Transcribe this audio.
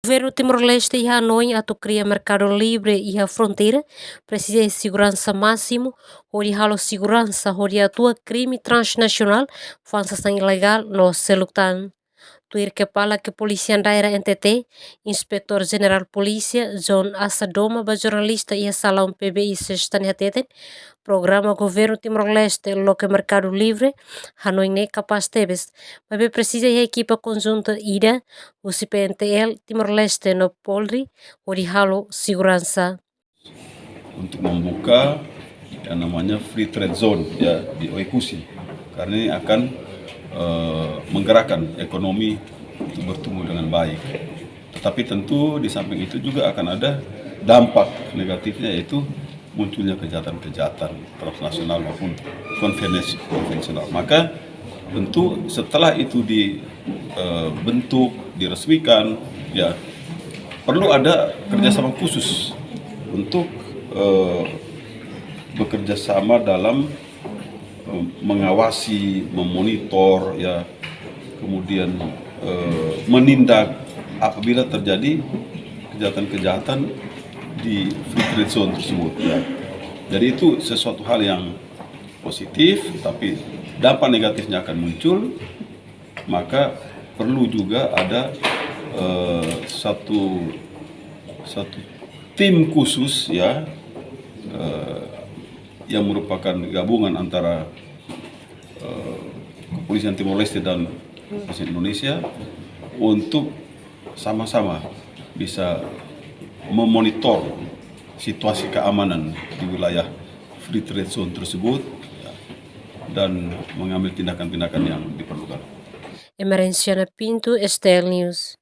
Governo Timor-Leste e Hanoi atau cria mercado livre e a fronteira precisa de segurança máximo, onde halo segurança, onde atua crime transnacional, fansação ilegal no selutan. Tuir kepala kepolisian daerah NTT, Inspektor Jenderal Polícia John Asadoma jornalista e salão PBI Sestani Hateten, programa governo Timor-Leste loke mercado livre, Hanoi ne capaz tebes, mas precisa de equipa conjunta IDA, o CPNTL Timor-Leste no Polri, o di halo segurança. Untuk membuka yang namanya free trade zone ya di Oikusi, karena ini akan menggerakkan ekonomi untuk bertumbuh dengan baik. Tetapi tentu di samping itu juga akan ada dampak negatifnya, yaitu munculnya kejahatan-kejahatan transnasional maupun konvensional. Maka tentu setelah itu dibentuk, diresmikan, ya perlu ada kerjasama khusus untuk bekerja sama dalam mengawasi, memonitor, ya, kemudian menindak apabila terjadi kejahatan-kejahatan di free trade zone tersebut. Ya. Jadi itu sesuatu hal yang positif, tapi dampak negatifnya akan muncul. Maka perlu juga ada satu tim khusus, ya, yang merupakan gabungan antara Kepolisian Timor-Leste dan Kepolisian Indonesia untuk sama-sama bisa memonitor situasi keamanan di wilayah free trade zone tersebut dan mengambil tindakan-tindakan yang diperlukan. Emerenciana Pinto, STL News.